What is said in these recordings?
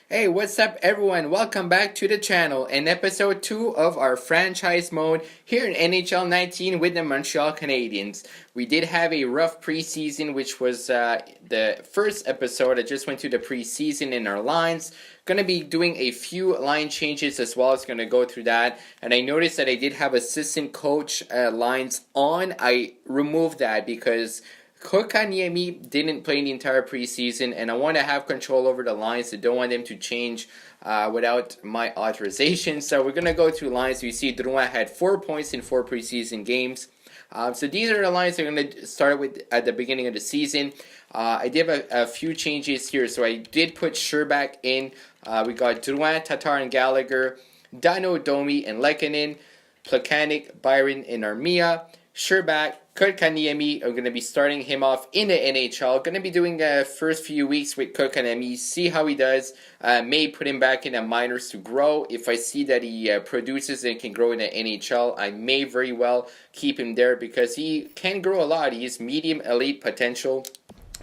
Hey, what's up, everyone? Welcome back to the channel and episode 2 of our franchise mode here in NHL 19 with the Montreal Canadiens. We did have a rough preseason, which was the first episode. I just went through the preseason in our lines. Going to be doing a few line changes as well. It's going to go through that. And I noticed that I did have assistant coach lines on. I removed that because Kokaniemi didn't play the entire preseason, and I want to have control over the lines. I don't want them to change without my authorization. So we're going to go through lines. You see Drouin had 4 points in 4 preseason games. So these are the lines I'm going to start with at the beginning of the season. I did a few changes here. So I did put Sherbak in. We got Drouin, Tatar, and Gallagher, Dano, Domi, and Lekanen, Plekanec, Byron, and Armia. Sherbak, Kotkaniemi, I'm going to be starting him off in the NHL. Going to be doing the first few weeks with Kotkaniemi, see how he does. May put him back in the minors to grow. If I see that he produces and can grow in the NHL, I may very well keep him there because he can grow a lot. He has medium elite potential.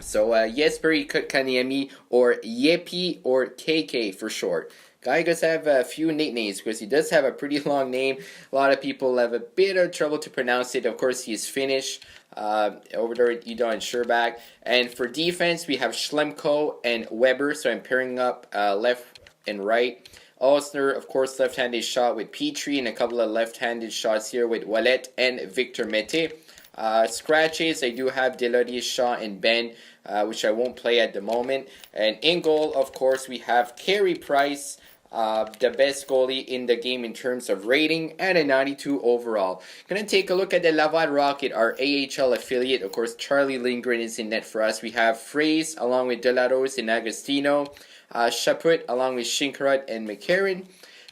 So Jesperi Kotkaniemi, or Yepi, or KK for short. Guy does have a few nicknames because he does have a pretty long name. A lot of people have a bit of trouble to pronounce it. Of course, he is Finnish over there at Edon and Sherbak. And for defense, we have Schlemko and Weber. So I'm pairing up left and right. Osner, of course, left-handed shot with Petrie, and a couple of left-handed shots here with Wallet and Victor Mete. Scratches, I do have Delody, Shaw, and Ben, which I won't play at the moment. And in goal, of course, we have Carey Price, the best goalie in the game in terms of rating, and a 92 overall. Gonna take a look at the Laval Rocket, our AHL affiliate. Of course, Charlie Lindgren is in net for us. We have Fraze along with Delarose and Agostino, Chaput along with Shinkarut and McCarron,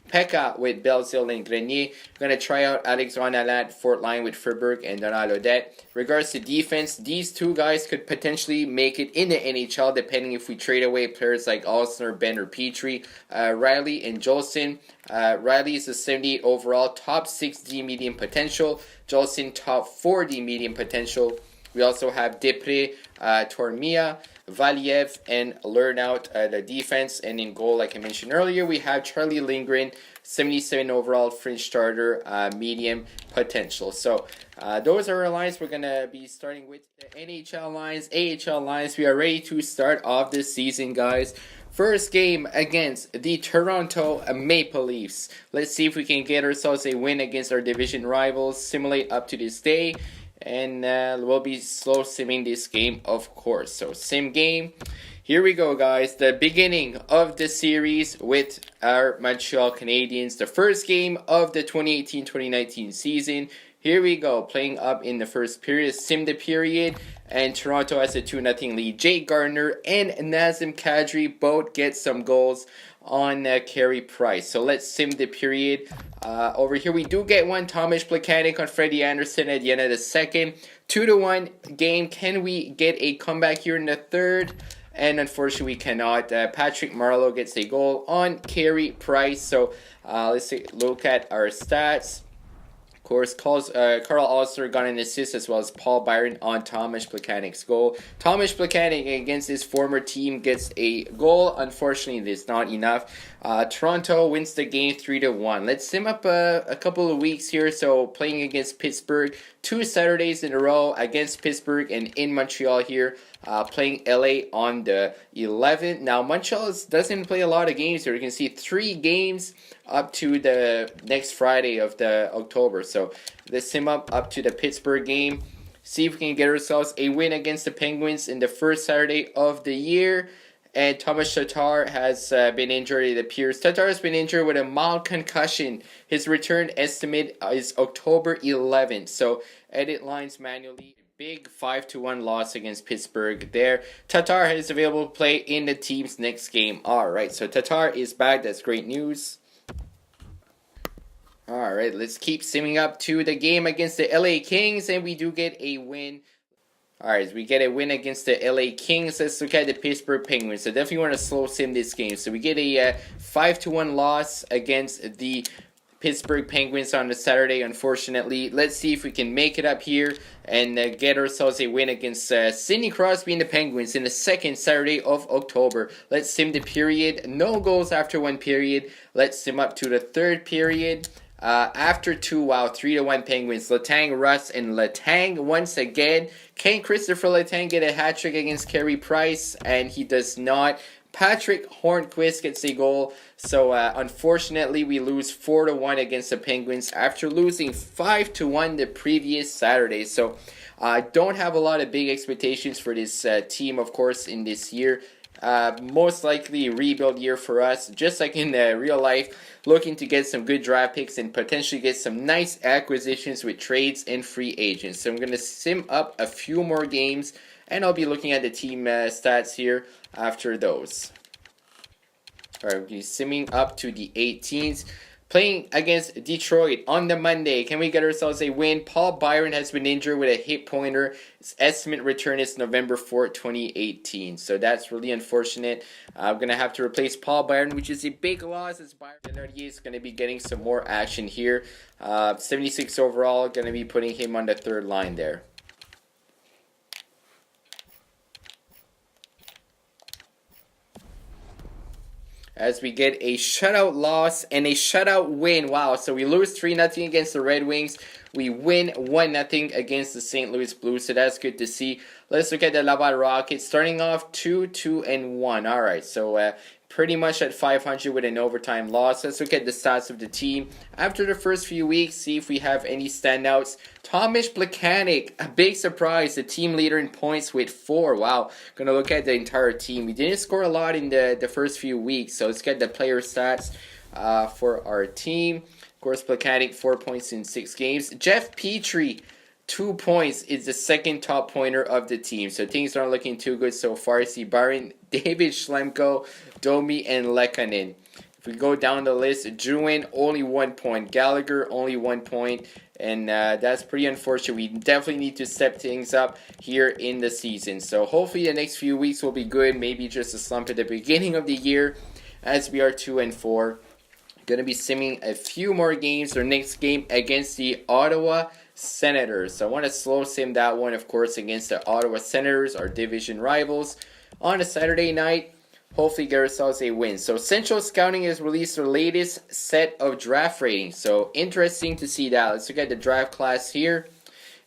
Pekka with Belzil and Grenier. We're going to try out Alex Van Fort Line with Furberg and Donald Odette. Regards to defense, these two guys could potentially make it in the NHL depending if we trade away players like Alsner, Ben, or Petrie. Riley and Jolson. Riley is a 78 overall, top 6D medium potential. Jolson, top 4D medium potential. We also have Depre, Tormia, Valiev, and Lernout the defense. And in goal, like I mentioned earlier, we have Charlie Lindgren, 77 overall, fringe starter, medium potential. So those are our lines. We're going to be starting with the NHL lines, AHL lines. We are ready to start off this season, guys. First game against the Toronto Maple Leafs. Let's see if we can get ourselves a win against our division rivals. Simulate up to this day. And we'll be slow simming this game, of course. So sim game. Here we go, guys. The beginning of the series with our Montreal Canadiens. The first game of the 2018-2019 season. Here we go. Playing up in the first period. Sim the period. And Toronto has a 2-0 lead. Jake Gardiner and Nazem Kadri both get some goals on Carey Price. So let's sim the period. Over here we do get one. Thomas Plekanec on Freddie Anderson at the end of the second. 2-1 game. Can we get a comeback here in the third? And unfortunately we cannot. Patrick Marleau gets a goal on Carey Price. So let's take a look at our stats. Of course, Carl Alster got an assist as well as Paul Byron on Thomas Plekanec's goal. Thomas Plekanec against his former team gets a goal. Unfortunately, it is not enough. Toronto wins the game 3-1. Let's sim up a couple of weeks here. So playing against Pittsburgh, 2 Saturdays in a row against Pittsburgh and in Montreal here. Playing LA on the 11th. Now, Montreal doesn't play a lot of games here. You can see 3 games up to the next Friday of the October. So let's sim up to the Pittsburgh game. See if we can get ourselves a win against the Penguins in the first Saturday of the year. And Thomas Tatar has been injured, it appears. Tatar has been injured with a mild concussion. His return estimate is October 11th. So edit lines manually. Big 5-1 loss against Pittsburgh there. Tatar is available to play in the team's next game. Alright, so Tatar is back. That's great news. Alright, let's keep simming up to the game against the LA Kings, and we do get a win. Alright, so we get a win against the LA Kings. Let's look at the Pittsburgh Penguins. So definitely want to slow sim this game. So we get a 5-1 loss against the Pittsburgh Penguins on the Saturday, unfortunately. Let's see if we can make it up here and get ourselves a win against Sidney Crosby and the Penguins in the second Saturday of October. Let's sim the period. No goals after one period. Let's sim up to the third period. After 2, wow, 3-1 Penguins. Letang, Russ, and Letang once again. Can Christopher Letang get a hat trick against Carey Price? And he does not. Patrick Hornquist gets a goal. So unfortunately, we lose 4-1 against the Penguins after losing 5-1 the previous Saturday. So I don't have a lot of big expectations for this team, of course, in this year. Most likely a rebuild year for us, just like in real life. Looking to get some good draft picks and potentially get some nice acquisitions with trades and free agents. So I'm going to sim up a few more games, and I'll be looking at the team stats here after those. Alright, we'll be simming up to the 18th. Playing against Detroit on the Monday. Can we get ourselves a win? Paul Byron has been injured with a hip pointer. His estimate return is November 4th, 2018. So that's really unfortunate. I'm going to have to replace Paul Byron, which is a big loss as Byron is going to be getting some more action here. 76 overall, going to be putting him on the third line there. As we get a shutout loss and a shutout win. Wow, so we lose 3-0 against the Red Wings. We win 1-0 against the St. Louis Blues, so that's good to see. Let's look at the Laval Rockets, starting off 2-2-1. Alright, so pretty much at 500 with an overtime loss. Let's look at the stats of the team. After the first few weeks, see if we have any standouts. Tomas Plekanec, a big surprise, the team leader in points with 4. Wow, gonna look at the entire team. We didn't score a lot in the first few weeks, so let's get the player stats for our team. Of course, Plekanec, 4 points in 6 games. Jeff Petrie, 2 points, is the second top pointer of the team. So things aren't looking too good so far. See Byron, David Schlemko, Domi, and Lekanen. If we go down the list, Drouin, only 1 point. Gallagher, only 1 point. And that's pretty unfortunate. We definitely need to step things up here in the season. So hopefully the next few weeks will be good. Maybe just a slump at the beginning of the year as we are 2-4. Going to be simming a few more games. Our next game against the Ottawa Senators. So I want to slow sim that one, of course, against the Ottawa Senators, our division rivals, on a Saturday night. Hopefully get ourselves a win. So Central Scouting has released their latest set of draft ratings. So interesting to see that. Let's look at the draft class here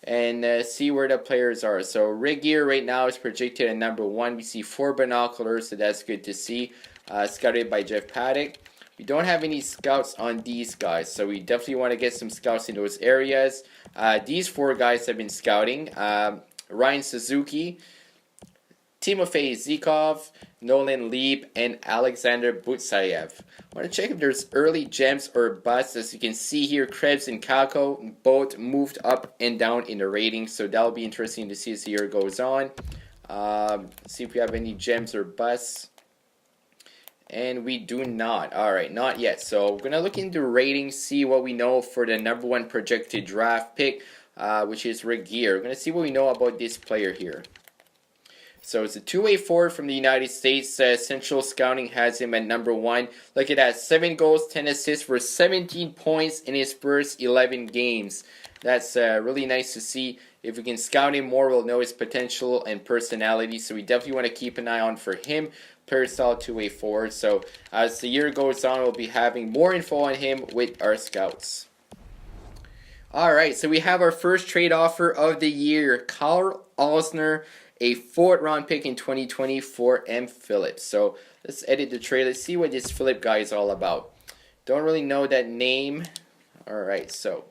and see where the players are. So Regier right now is projected at number 1. We see 4 binoculars, so that's good to see. Scouted by Jeff Paddock. We don't have any scouts on these guys, so we definitely want to get some scouts in those areas. These 4 guys have been scouting. Ryan Suzuki, Timofey Zykov, Nolan Leib, and Alexander Butsayev. I want to check if there's early gems or busts. As you can see here, Krebs and Kako both moved up and down in the ratings, so that'll be interesting to see as the year goes on. See if we have any gems or busts. And we do not. Alright, not yet. So we're going to look into ratings, see what we know for the number 1 projected draft pick, which is Regier. We're going to see what we know about this player here. So it's a two-way forward from the United States. Central Scouting has him at number 1. Look at that, 7 goals, 10 assists for 17 points in his first 11 games. That's really nice to see. If we can scout him more, we'll know his potential and personality. So we definitely want to keep an eye on for him. Player style two-way forward. So as the year goes on, we'll be having more info on him with our scouts. Alright, so we have our first trade offer of the year. Karl Alzner, a 4th round pick in 2020 for M. Phillips. So let's edit the trade. Let's see what this Phillip guy is all about. Don't really know that name. Alright, so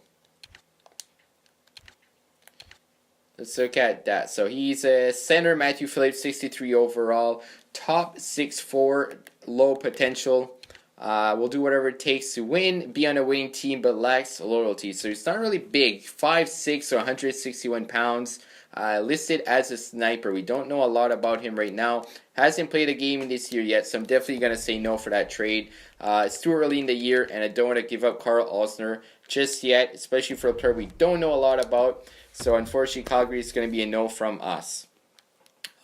let's look at that. So he's a center, Matthew Phillips, 63 overall. Top 6'4", low potential. Will do whatever it takes to win, be on a winning team, but lacks loyalty. So he's not really big. 5'6", or 161 pounds. Listed as a sniper. We don't know a lot about him right now. Hasn't played a game in this year yet, so I'm definitely going to say no for that trade. It's too early in the year, and I don't want to give up Karl Alzner just yet, especially for a player we don't know a lot about. So unfortunately, Calgary is going to be a no from us.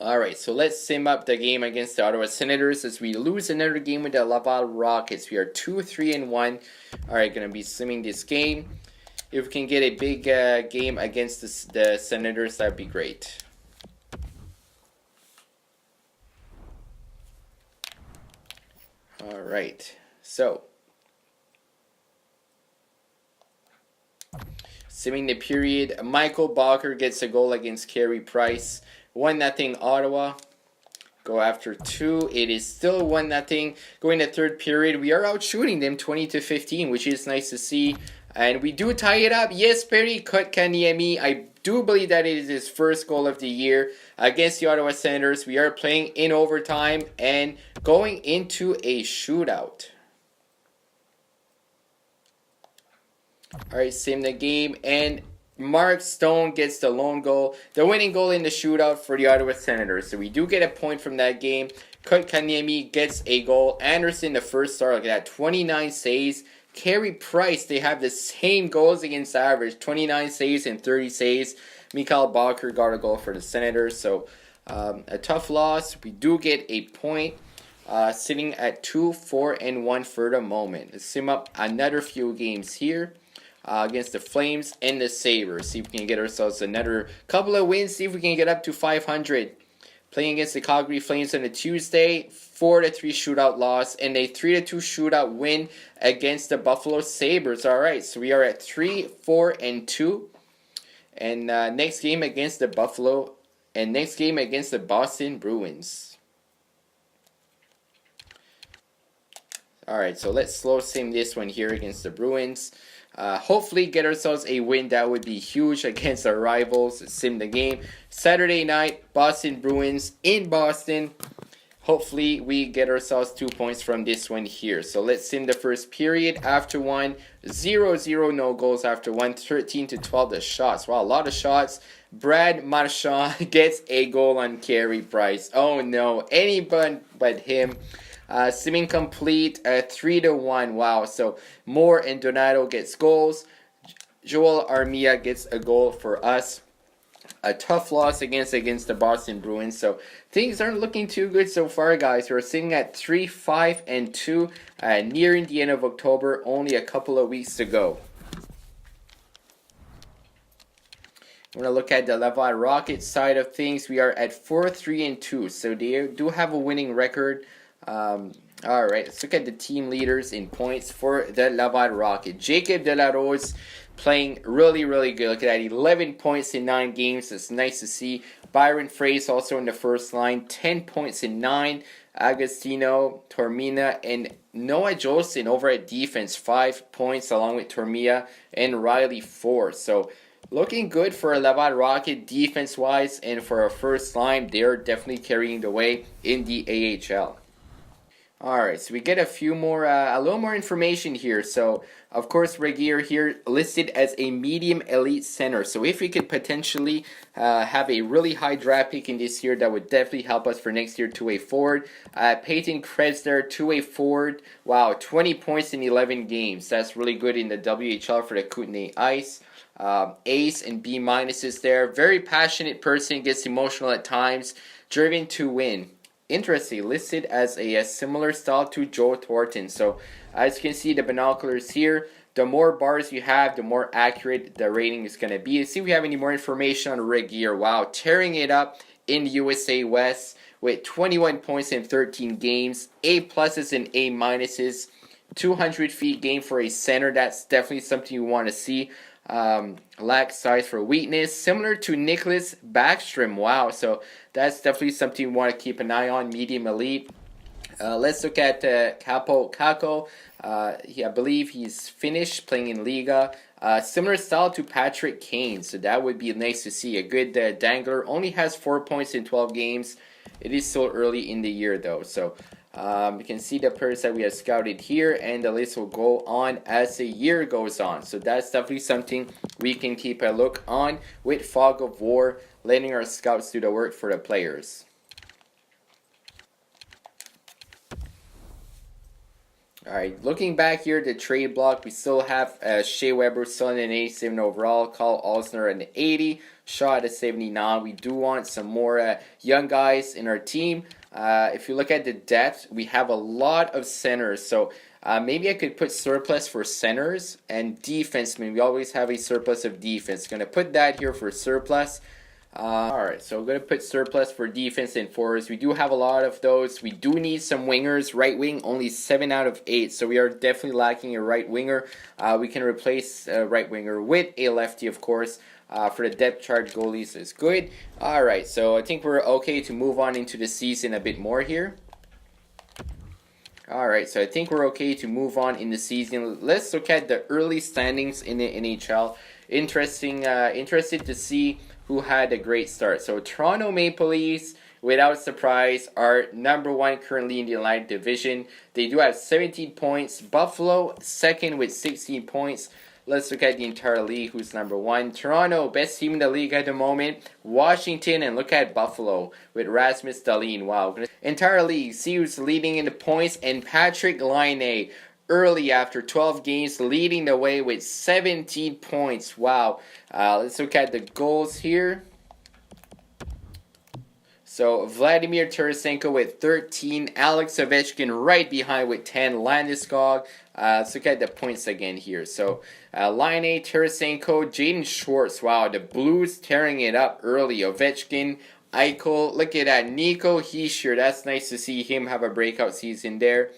Alright, so let's sim up the game against the Ottawa Senators as we lose another game with the Laval Rockets. We are 2-3-1. Alright, gonna be simming this game. If we can get a big game against the Senators, that'd be great. Alright, so simming the period. Michael Balker gets a goal against Carey Price. 1-0 Ottawa. Go after 2. It is still 1-0. Going to third period. We are out shooting them 20-15, which is nice to see. And we do tie it up. Yes, Perry Kotkaniemi. I do believe that it is his first goal of the year against the Ottawa Senators. We are playing in overtime and going into a shootout. Alright, sim the game, and Mark Stone gets the lone goal, the winning goal in the shootout for the Ottawa Senators. So we do get a point from that game. Kotkaniemi gets a goal. Anderson, the first star, look at that, 29 saves. Carey Price, they have the same goals against average, 29 saves and 30 saves. Mikhail Balker got a goal for the Senators. So a tough loss. We do get a point. Sitting at 2-4-1 for the moment. Let's sim up another few games here. Against the Flames and the Sabres. See if we can get ourselves another couple of wins. See if we can get up to 500. Playing against the Calgary Flames on a Tuesday. 4-3 shootout loss. And a 3-2 shootout win against the Buffalo Sabres. Alright, so we are at 3-4-2. And next game against the Buffalo. And next game against the Boston Bruins. Alright, so let's slow sim this one here against the Bruins. Hopefully get ourselves a win. That would be huge against our rivals. Sim the game. Saturday night, Boston Bruins in Boston. Hopefully we get ourselves 2 points from this one here. So let's sim the first period. After 1, 0-0, no goals after 1, 13-12 the shots. Wow, a lot of shots. Brad Marchand gets a goal on Carey Price. Oh no, anyone but him. Simming complete, 3-1. Wow, so Moore and Donato gets goals. Joel Armia gets a goal for us. A tough loss against the Boston Bruins. So things aren't looking too good so far, guys. We're sitting at 3-5-2, nearing the end of October. Only a couple of weeks to go. We're going to look at the Laval Rockets side of things. We are at 4-3-2, so they do have a winning record. Alright, let's look at the team leaders in points for the Laval Rocket. Jacob Delarose playing really, really good. Look at that, 11 points in 9 games. That's nice to see. Byron Fraze also in the first line, 10 points in 9. Agostino, Tormina, and Noah Jolson over at defense, 5 points along with Tormia and Riley 4. So looking good for a Laval Rocket defense-wise, and for our first line, they're definitely carrying the way in the AHL. Alright, so we get a little more information here. So, of course, Regier here listed as a medium elite center. So if we could potentially have a really high draft pick in this year, that would definitely help us for next year to a forward. Peyton Krebs to a forward. Wow, 20 points in 11 games. That's really good in the WHL for the Kootenay Ice. Ace and B minuses there. Very passionate person, gets emotional at times. Driven to win. Interesting, listed as a similar style to Joe Thornton. So as you can see, the binoculars here, the more bars you have, the more accurate the rating is going to be. Let's see if we have any more information on Regier. Wow, tearing it up in the USA West with 21 points in 13 games, A pluses and A minuses, 200 feet game for a center. That's definitely something you want to see. Lack size for weakness, similar to Nicholas Backstrom. Wow, so that's definitely something you want to keep an eye on, medium elite. Let's look at Capo Kako. I believe he's Finnish, playing in Liga. Similar style to Patrick Kane, so that would be nice to see. A good dangler, only has 4 points in 12 games. It is still early in the year though, so you can see the players that we have scouted here, and the list will go on as the year goes on. So that's definitely something we can keep a look on with Fog of War, letting our scouts do the work for the players. All right, looking back here at the trade block, we still have Shea Weber still in an 87 overall, Kyle Osner an 80, Shaw at a 79. We do want some more young guys in our team. If you look at the depth, we have a lot of centers, so maybe I could put surplus for centers and defensemen. We always have a surplus of defense. Going to put that here for surplus. Alright, so we're going to put surplus for defense and forwards. We do have a lot of those. We do need some wingers. Right wing, only 7 out of 8. So we are definitely lacking a right winger. We can replace a right winger with a lefty, of course. For the depth chart, goalies is good. Alright, so I think we're okay to move on into the season a bit more here. Alright, so I think we're okay to move on in the season. Let's look at the early standings in the NHL. Interested to see who had a great start. So Toronto Maple Leafs, without surprise, are number one currently in the Atlantic Division. They do have 17 points. Buffalo, second with 16 points. Let's look at the entire league. Who's number one? Toronto, best team in the league at the moment. Washington, and look at Buffalo with Rasmus Dahlin. Wow. Entire league, see who's leading in the points. And Patrick Laine, early after 12 games, leading the way with 17 points. Wow. Let's look at the goals here. So Vladimir Tarasenko with 13, Alex Ovechkin right behind with 10, Landeskog. Let's look at the points again here. So Laine, Tarasenko, Jaden Schwartz. Wow, the Blues tearing it up early. Ovechkin, Eichel. Look at that, Nico Hischier. That's nice to see him have a breakout season there.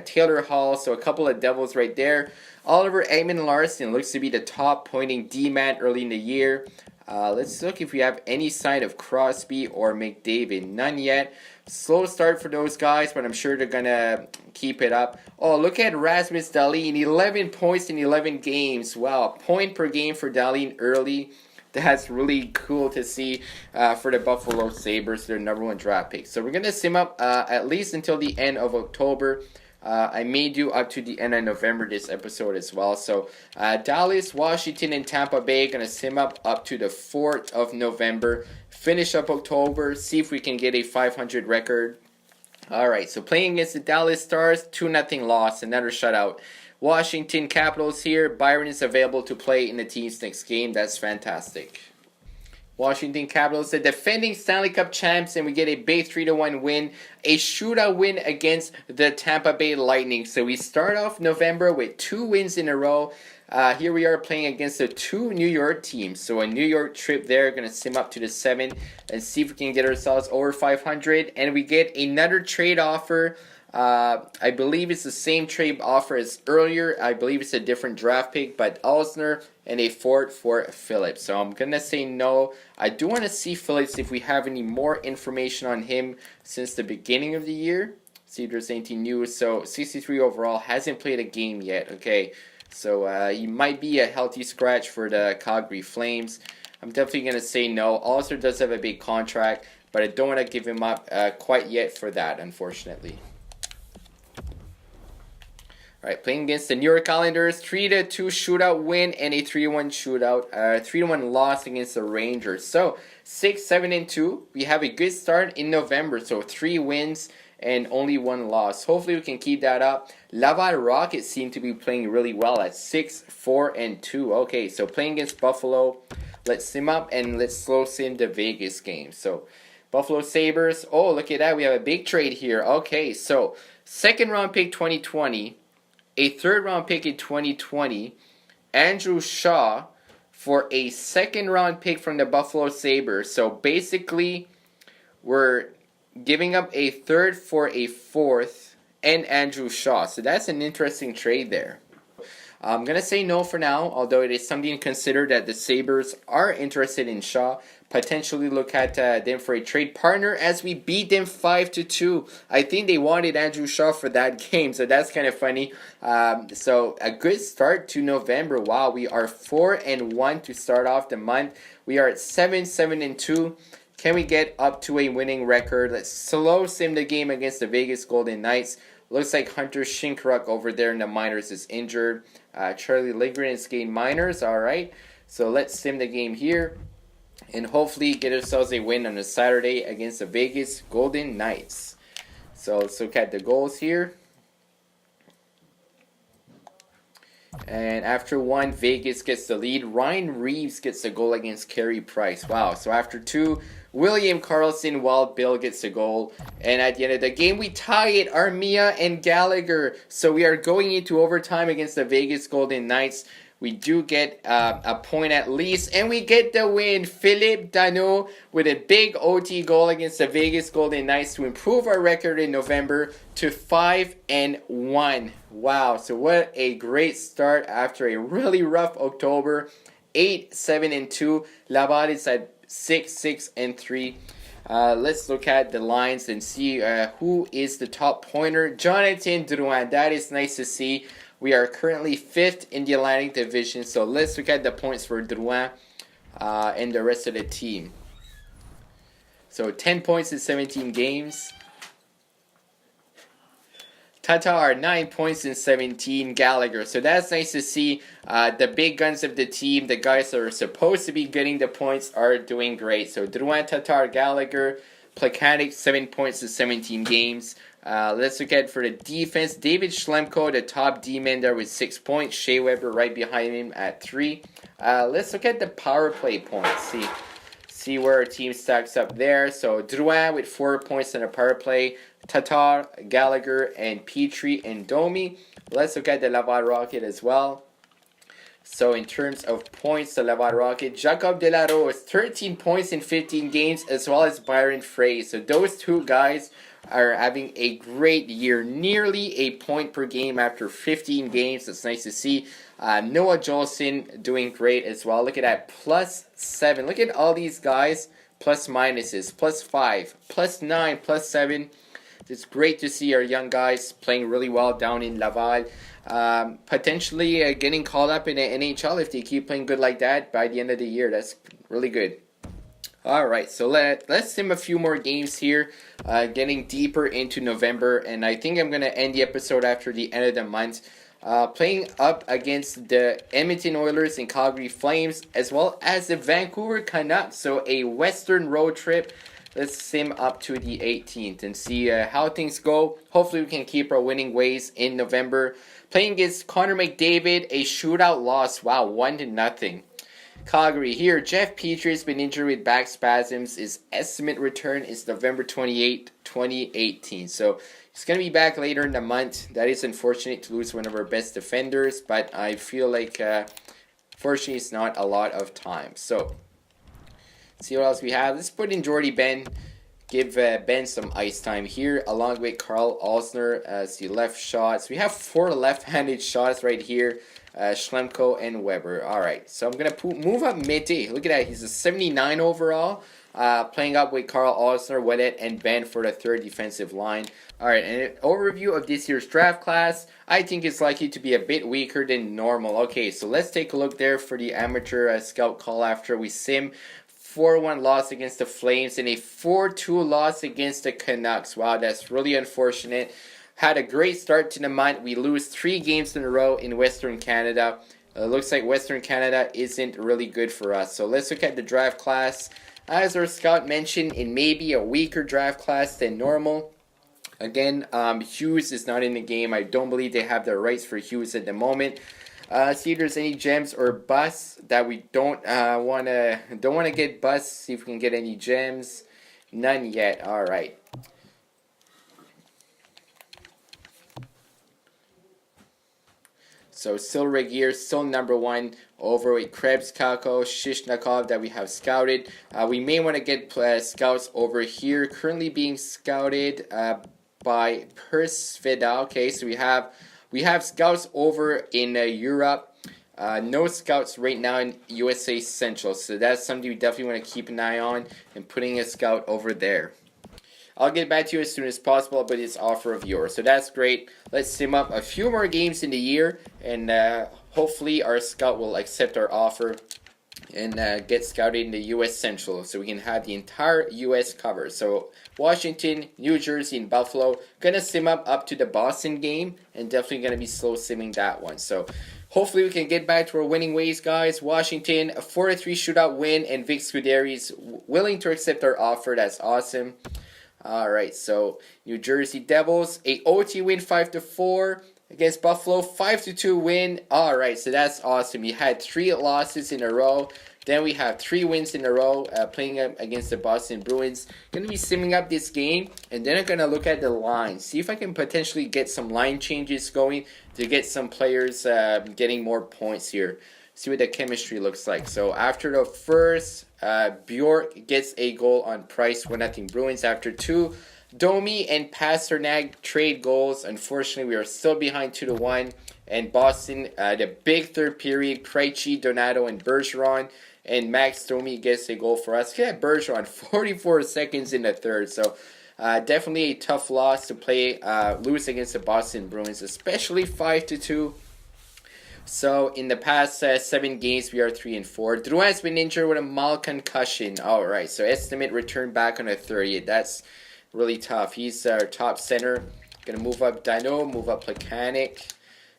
Taylor Hall, so a couple of Devils right there. Oliver Ekman-Larsson looks to be the top pointing D-man early in the year. Let's look if we have any sign of Crosby or McDavid. None yet. Slow start for those guys, but I'm sure they're going to keep it up. Oh, look at Rasmus Dahlin. 11 points in 11 games. Wow, point per game for Dahlin early. That's really cool to see for the Buffalo Sabres, their number one draft pick. So we're going to sim up at least until the end of October. I may do up to the end of November this episode as well. So Dallas, Washington, and Tampa Bay going to sim up to the 4th of November. Finish up October. See if we can get a 500 record. Alright, so playing against the Dallas Stars, 2-0 loss. Another shutout. Washington Capitals here. Byron is available to play in the team's next game. That's fantastic. Washington Capitals, the defending Stanley Cup champs, and we get a big 3-1 win, a shootout win against the Tampa Bay Lightning. So we start off November with 2 wins in a row. Here we are playing against the 2 New York teams. So a New York trip there, going to sim up to the 7 and see if we can get ourselves over 500. And we get another trade offer. I believe it's the same trade offer as earlier. I believe it's a different draft pick, but Osner and a Ford for Phillips. So I'm going to say no. I do want to see Phillips if we have any more information on him since the beginning of the year. See if there's anything new. So 63 overall, hasn't played a game yet. Okay, so he might be a healthy scratch for the Calgary Flames. I'm definitely going to say no. Osner does have a big contract, but I don't want to give him up quite yet for that, unfortunately. Alright, playing against the New York Islanders, 3-2 shootout win and a 3-1 shootout, 3-1 loss against the Rangers. So 6-7-2. We have a good start in November, so 3 wins and only 1 loss. Hopefully we can keep that up. Laval Rockets seem to be playing really well at 6-4-2. Okay, so playing against Buffalo, let's sim up and let's slow sim the Vegas game. So Buffalo Sabres. Oh, look at that. We have a big trade here. Okay, so 2nd round pick 2020. A 3rd round pick in 2020, Andrew Shaw for a 2nd round pick from the Buffalo Sabres. So basically, we're giving up a 3rd for a 4th and Andrew Shaw. So that's an interesting trade there. I'm going to say no for now, although it is something to consider that the Sabres are interested in Shaw. Potentially look at them for a trade partner as we beat them 5-2. I think they wanted Andrew Shaw for that game, so that's kind of funny. So a good start to November. Wow, we are 4-1 to start off the month. We are at 7-2. Can we get up to a winning record? Let's slow sim the game against the Vegas Golden Knights. Looks like Hunter Shinkaruk over there in the minors is injured. Charlie Lindgren is getting minors. All right. So let's sim the game here. And hopefully get ourselves a win on a Saturday against the Vegas Golden Knights. So let's look at the goals here. And after one, Vegas gets the lead. Ryan Reeves gets the goal against Carey Price. Wow. So after two, William Karlsson, Wild Bill gets the goal. And at the end of the game, we tie it, Armia and Gallagher. So we are going into overtime against the Vegas Golden Knights. We do get a point at least, and we get the win. Philippe Danault with a big OT goal against the Vegas Golden Knights to improve our record in November to 5-1. Wow, so what a great start after a really rough October. 8-7-2. Laval is at 6-6-3. Let's look at the lines and see who is the top pointer. Jonathan Drouin. That is nice to see. We are currently 5th in the Atlantic Division, so let's look at the points for Drouin and the rest of the team. So 10 points in 17 games. Tatar, 9 points in 17. Gallagher. So that's nice to see. The big guns of the team, the guys that are supposed to be getting the points, are doing great. So Drouin, Tatar, Gallagher, Plekanec, 7 points in 17 games. Let's look at for the defense. David Schlemko, the top D-man there with 6 points. Shea Weber right behind him at 3. Let's look at the power play points. See where our team stacks up there. So Drouin with 4 points on the power play. Tatar, Gallagher, and Petrie and Domi. Let's look at the Laval Rocket as well. So in terms of points, the Laval Rocket, Jacob Delarose, 13 points in 15 games, as well as Byron Frey. So those two guys are having a great year, nearly a point per game after 15 games. That's nice to see. Noah Jolson doing great as well. Look at that, +7. Look at all these guys, plus minuses, +5, +9, +7. It's great to see our young guys playing really well down in Laval. Potentially getting called up in the NHL if they keep playing good like that by the end of the year. That's really good. Alright, so let's sim a few more games here, getting deeper into November, and I think I'm going to end the episode after the end of the month, playing up against the Edmonton Oilers and Calgary Flames, as well as the Vancouver Canucks, so a Western road trip. Let's sim up to the 18th and see how things go. Hopefully we can keep our winning ways in November. Playing against Connor McDavid, a shootout loss, wow, 1-0. Calgary here, Jeff Petrie has been injured with back spasms. His estimate return is November 28, 2018. So he's going to be back later in the month. That is unfortunate to lose one of our best defenders, but I feel like, fortunately, it's not a lot of time. So, see what else we have. Let's put in Jordy Ben. Give Ben some ice time here, along with Carl Alsner as the left shots. We have 4 left-handed shots right here. Schlemko and Weber. Alright, so I'm going to move up Mete. Look at that. He's a 79 overall. Playing up with Carl Alsner, Ouellet, and Ben for the third defensive line. Alright, and an overview of this year's draft class. I think it's likely to be a bit weaker than normal. Okay, so let's take a look there for the amateur scout call after we sim. 4-1 loss against the Flames and a 4-2 loss against the Canucks. Wow, that's really unfortunate. Had a great start to the month. We lose 3 games in a row in Western Canada. Looks like Western Canada isn't really good for us. So let's look at the draft class. As our scout mentioned, it may be a weaker draft class than normal. Again, Hughes is not in the game. I don't believe they have the rights for Hughes at the moment. See if there's any gems or busts that we don't want to get busts. See if we can get any gems. None yet. All right. So still Regier, still number 1 over with Krebs, Kako, Shishnikov that we have scouted. We may want to get scouts over here. Currently being scouted by Persveda. Okay, so we have scouts over in Europe. No scouts right now in USA Central. So that's something we definitely want to keep an eye on and putting a scout over there. I'll get back to you as soon as possible, but it's offer of yours. So that's great. Let's sim up a few more games in the year, and hopefully our scout will accept our offer and get scouted in the U.S. Central so we can have the entire U.S. covered. So Washington, New Jersey, and Buffalo. Going to sim up to the Boston game, and definitely going to be slow simming that one. So hopefully we can get back to our winning ways, guys. Washington, a 4-3 shootout win, and Vic Scuderi is willing to accept our offer. That's awesome. All right, so New Jersey Devils, a OT win 5-4 against Buffalo, 5-2 win. All right, so that's awesome. You had 3 losses in a row. Then we have 3 wins in a row playing against the Boston Bruins. Going to be simming up this game, and then I'm going to look at the line. See if I can potentially get some line changes going to get some players getting more points here. See what the chemistry looks like. So after the first, Bjork gets a goal on Price, 1-0 Bruins. After 2, Domi and Pasternak trade goals. Unfortunately, we are still behind 2-1. And Boston, the big third period, Krejci, Donato, and Bergeron. And Max Domi gets a goal for us. Get Bergeron, 44 seconds in the third. So definitely a tough loss to lose against the Boston Bruins, especially 5-2. So in the past 7 games, we are 3-4. Drouin's been injured with a mild concussion. All right, so estimate return back on the 30th. That's really tough. He's our top center. Gonna move up Dino, move up Plekanec.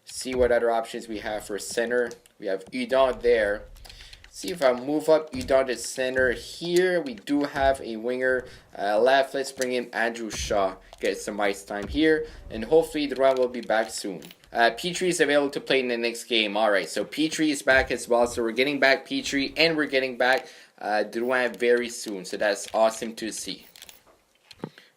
See what other options we have for center. We have Udon there. See if I move up Udon to center here. We do have a winger left. Let's bring in Andrew Shaw. Get some ice time here. And hopefully Drouin will be back soon. Petrie is available to play in the next game. Alright, so Petrie is back as well. So we're getting back Petrie and we're getting back Drouin very soon. So that's awesome to see.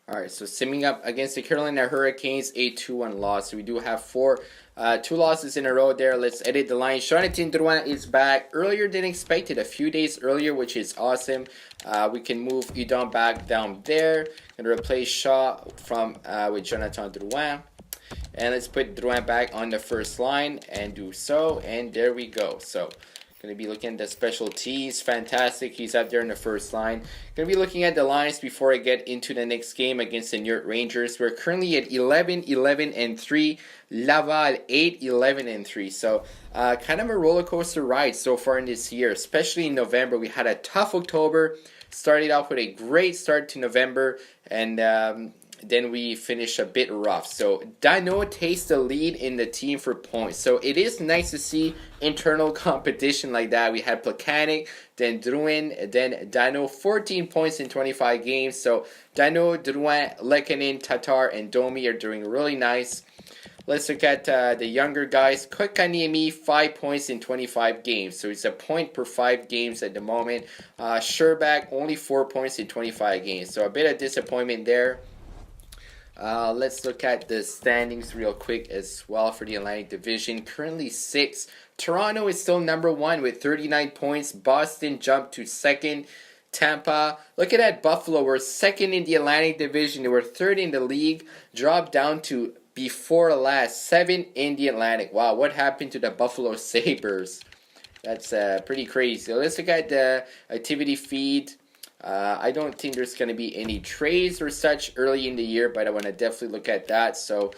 Alright, so simming up against the Carolina Hurricanes, a 2-1 loss. So we do have 2 losses in a row there. Let's edit the line. Jonathan Drouin is back earlier than expected, a few days earlier, which is awesome. We can move Udon back down there and replace Shaw with Jonathan Drouin. And let's put Drouin back on the first line and do so. And there we go. So going to be looking at the special teams. Fantastic. He's up there in the first line. Going to be looking at the lines before I get into the next game against the New York Rangers. We're currently at 11-11-3. Laval 8-11-3. So kind of a roller coaster ride so far in this year, especially in November. We had a tough October. Started off with a great start to November, and then we finish a bit rough. So Dino takes the lead in the team for points. So it is nice to see internal competition like that. We had Plekanec, then Drouin, then Dino, 14 points in 25 games. So Dino, Drouin, Lehkonen, Tatar, and Domi are doing really nice. Let's look at the younger guys. Kotkaniemi, 5 points in 25 games. So it's a point per 5 games at the moment. Sherbak, only 4 points in 25 games. So a bit of disappointment there. Let's look at the standings real quick as well for the Atlantic Division. Currently 6th. Toronto is still number 1 with 39 points. Boston jumped to 2nd. Tampa, look at that. Buffalo, we're 2nd in the Atlantic Division. They were 3rd in the league. Dropped down to before last, 7th in the Atlantic. Wow, what happened to the Buffalo Sabres? That's pretty crazy. So let's look at the activity feed. I don't think there's going to be any trades or such early in the year, but I want to definitely look at that. So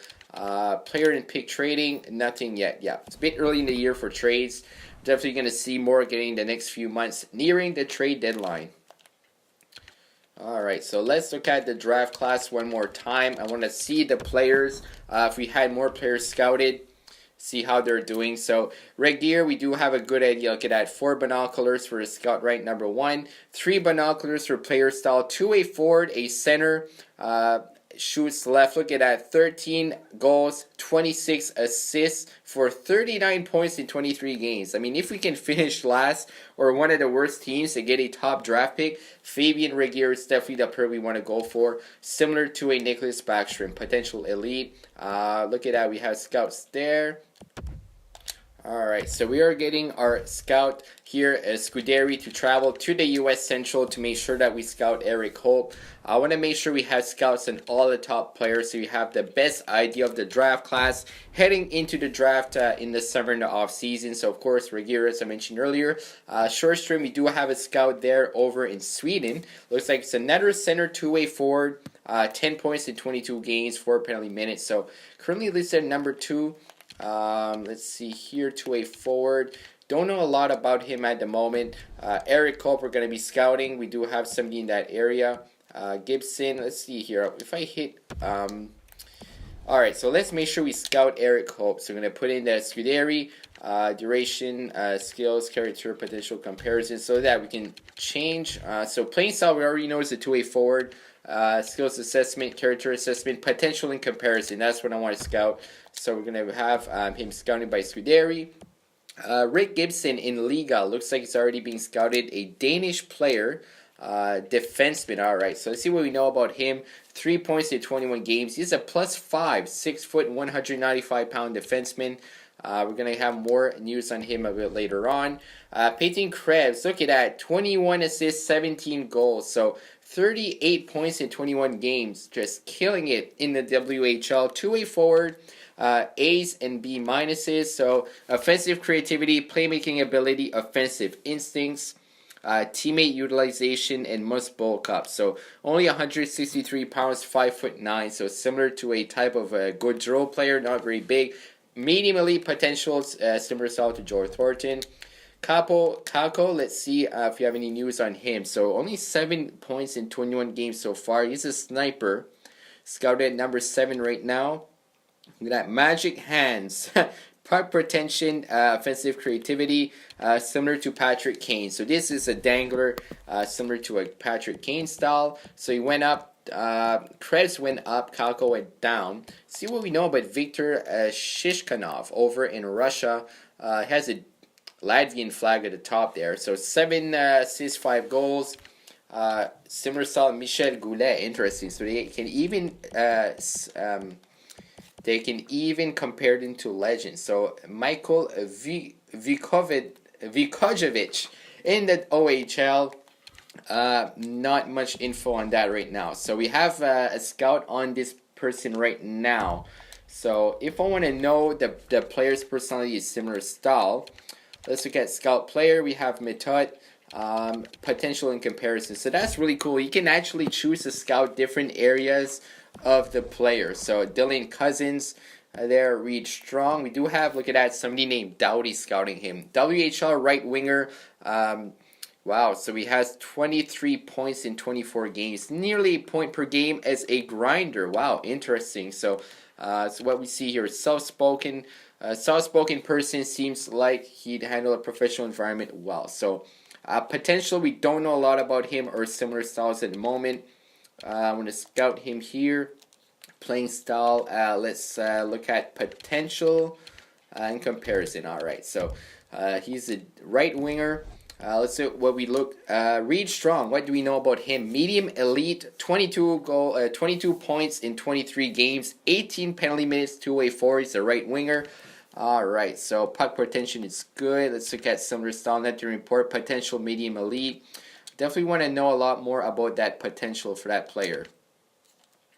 player and pick trading, nothing yet. Yeah, it's a bit early in the year for trades. Definitely going to see more getting the next few months nearing the trade deadline. Alright, so let's look at the draft class one more time. I want to see the players, if we had more players scouted, see how they're doing. So, Red Deer, we do have a good idea. Look at that. 4 binoculars for a scout rank number 1. 3 binoculars for player style. 2 a forward, a center, shoots left. Look at that. 13 goals, 26 assists for 39 points in 23 games. I mean, if we can finish last or one of the worst teams to get a top draft pick, Fabian Regier is definitely the player we want to go for. Similar to a Nicholas Backstrom, potential elite. Look at that. We have scouts there. Alright, so we are getting our scout here, Scuderi, to travel to the U.S. Central to make sure that we scout Eric Hope. I want to make sure we have scouts on all the top players so you have the best idea of the draft class heading into the draft in the summer and the off season. So, of course, Regier, as I mentioned earlier. Shortstream, we do have a scout there over in Sweden. Looks like it's another center, 2-way forward, 10 points in 22 games, 4 penalty minutes. So, currently listed at number 2. Let's see here, 2-way forward. Don't know a lot about him at the moment. Eric Cope, we're going to be scouting. We do have somebody in that area. Gibson, let's see here. If I hit... Alright, so let's make sure we scout Eric Cope. So we're going to put in the Scuderi, duration, skills, character, potential comparison so that we can change. So playing style, we already know is a 2-way forward. skills assessment, character assessment, potential in comparison. That's what I want to scout. So we're going to have him scouted by Scuderi. Rick Gibson in Liga. Looks like he's already being scouted. A Danish player. Defenseman. Alright, so let's see what we know about him. 3 points in 21 games. He's a +5, 6 foot, 195-pound defenseman. We're going to have more news on him a bit later on. Peyton Krebs, look at that. 21 assists, 17 goals. So 38 points in 21 games. Just killing it in the WHL. Two-way forward. A's and B minuses. So offensive creativity, playmaking ability, offensive instincts. Teammate utilization, and must bulk up. So only 163 pounds, 5'9", so similar to a type of a Gaudreau player, not very big. Medium elite potential, similar style to Joe Thornton. Kako, let's see if you have any news on him. So only 7 points in 21 games so far. He's a sniper. Scouted at number 7 right now. Look at that, magic hands. Puck pretension, offensive creativity, similar to Patrick Kane. So this is a dangler, similar to a Patrick Kane style. So he went up, Krebs went up, Kalko went down. See what we know about Viktor Shishkanov over in Russia. Has a Latvian flag at the top there. So 7 assists, 5 goals. Similar style Michel Goulet. Interesting. So they can even compare them to legends. So Michael Vikojevic in the OHL. Not much info on that right now. So we have a scout on this person right now. So if I want to know the player's personality is similar style, let's look at scout player. We have Method. Potential in comparison. So that's really cool. You can actually choose to scout different areas of the player. So Dylan Cousins there, Reed Strong. We do have, look at that, somebody named Dowdy scouting him. WHL right winger. Wow, so he has 23 points in 24 games. Nearly a point per game as a grinder. Wow, interesting. So what we see here is soft-spoken. Soft-spoken person seems like he'd handle a professional environment well. So potential, we don't know a lot about him or similar styles at the moment. I'm going to scout him here. Playing style. Let's look at potential in comparison. Alright, so he's a right winger. Let's see what we look. Reed Strong, what do we know about him? Medium elite, 22 points in 23 games, 18 penalty minutes, two-way forward. He's a right winger. Alright, so puck retention is good. Let's look at similar style. Net to report, potential medium elite. Definitely want to know a lot more about that potential for that player.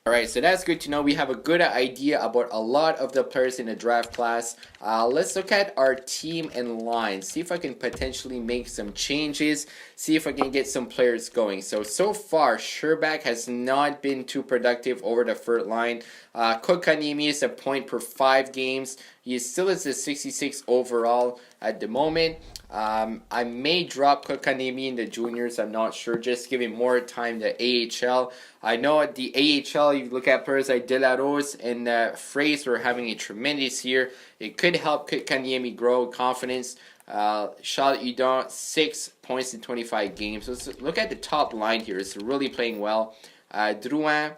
Alright, so that's good to know. We have a good idea about a lot of the players in the draft class. Let's look at our team and line. See if I can potentially make some changes. See if I can get some players going. So far, Sherbak has not been too productive over the third line. Kotkaniemi is a point per 5 games. He still is a 66 overall at the moment. I may drop Kotkaniemi in the juniors. I'm not sure. Just give him more time to AHL. I know at the AHL, you look at players like De La Rose and Fraser having a tremendous year. It could help Kotkaniemi grow confidence. Charles Hudon, 6 points in 25 games. So look at the top line here. It's really playing well. Drouin,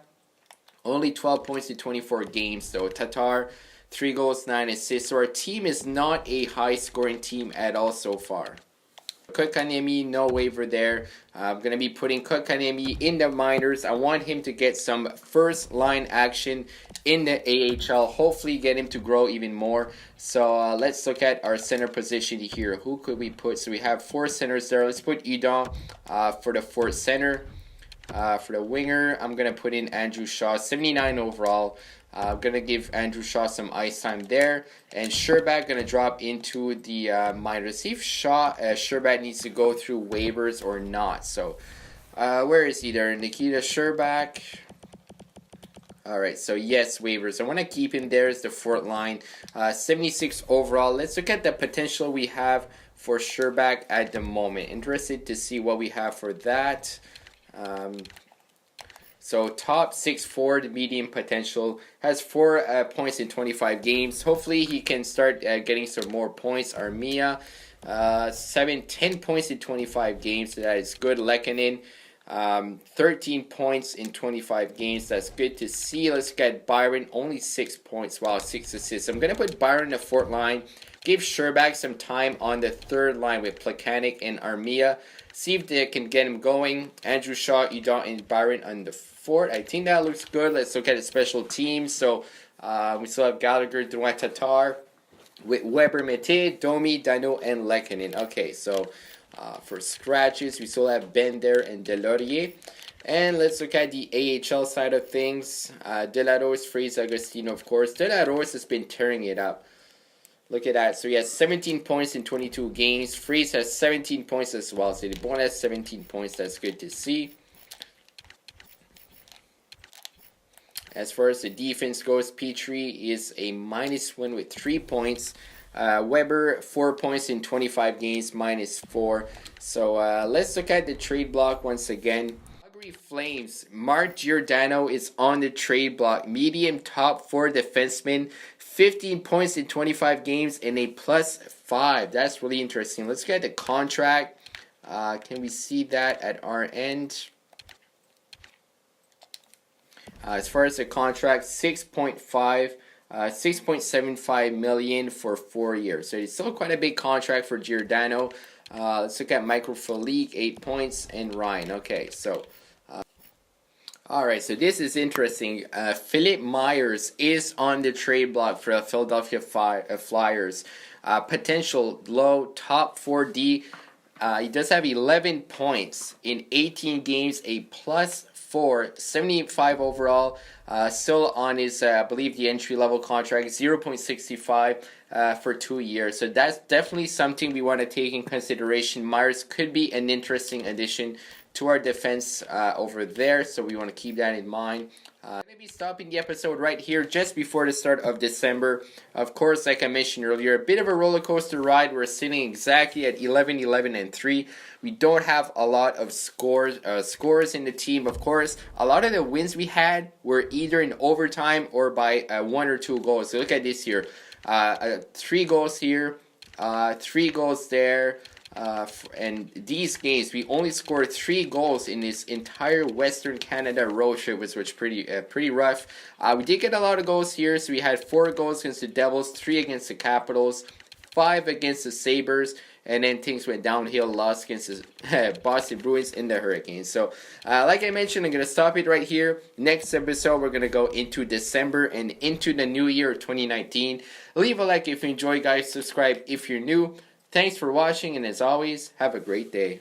only 12 points in 24 games. So Tatar, 3 goals, 9 assists. So our team is not a high-scoring team at all so far. Kotkaniemi, no waiver there. I'm going to be putting Kotkaniemi in the minors. I want him to get some first-line action in the AHL. Hopefully get him to grow even more. So let's look at our center position here. Who could we put? So we have 4 centers there. Let's put Hudon for the 4th center. For the winger, I'm going to put in Andrew Shaw, 79 overall. I'm going to give Andrew Shaw some ice time there. And Sherbak going to drop into the minors. See if Sherbak needs to go through waivers or not. So, where is he there? Nikita Sherbak. Alright, so yes, waivers. I want to keep him there as the 4th line. 76 overall. Let's look at the potential we have for Sherbak at the moment. Interested to see what we have for that. So top 6 forward, medium potential, has 4 points in 25 games. Hopefully he can start getting some more points. Armia, 10 points in 25 games. So that is good. Lekanen, 13 points in 25 games. That's good to see. Let's get Byron. Only 6 points. Wow, 6 assists. I'm going to put Byron in the fourth line. Give Sherbak some time on the third line with Plekanec and Armia. See if they can get him going. Andrew Shaw, Udon, and Byron on the fourth. I think that looks good. Let's look at the special teams. So we still have Gallagher, Drouin, Tatar with Weber, Mete, Domi, Dano, and Lehkonen. Okay, so for scratches, we still have Bender and Delorier. And let's look at the AHL side of things. De La Rose, Fraser, Agostino, of course. De La Rose has been tearing it up. Look at that. So he has 17 points in 22 games. Freeze has 17 points as well. So the Bon has 17 points. That's good to see. As far as the defense goes, Petrie is a -1 with 3 points. Weber, 4 points in 25 games, -4. So let's look at the trade block once again. Calgary Flames, Mark Giordano is on the trade block. Medium top 4 defenseman, 15 points in 25 games and a +5. That's really interesting. Let's get the contract. Can we see that at our end? As far as the contract, 6.75 million for 4 years. So it's still quite a big contract for Giordano. Let's look at Michael Felique, 8 points, and Ryan. Okay, so all right, so this is interesting. Philip Myers is on the trade block for the Philadelphia Flyers. Potential low top 4D. He does have 11 points in 18 games, a +4, 75 overall. Still on his, I believe, the entry-level contract, 0.65 for 2 years. So that's definitely something we want to take in consideration. Myers could be an interesting addition to our defense over there, so we want to keep that in mind. I'm going to be stopping the episode right here just before the start of December. Of course, like I mentioned earlier, a bit of a roller coaster ride. We're sitting exactly at 11, 11, and 3. We don't have a lot of scores in the team. Of course, a lot of the wins we had were either in overtime or by 1 or 2 goals. So look at this here. 3 goals here, 3 goals there. And these games, we only scored 3 goals in this entire Western Canada road trip, which was pretty rough. We did get a lot of goals here, so we had 4 goals against the Devils, 3 against the Capitals, 5 against the Sabres, and then things went downhill, lost against the Boston Bruins in the Hurricanes. So, like I mentioned, I'm going to stop it right here. Next episode, we're going to go into December and into the new year of 2019. Leave a like if you enjoy, guys. Subscribe if you're new. Thanks for watching, and as always, have a great day.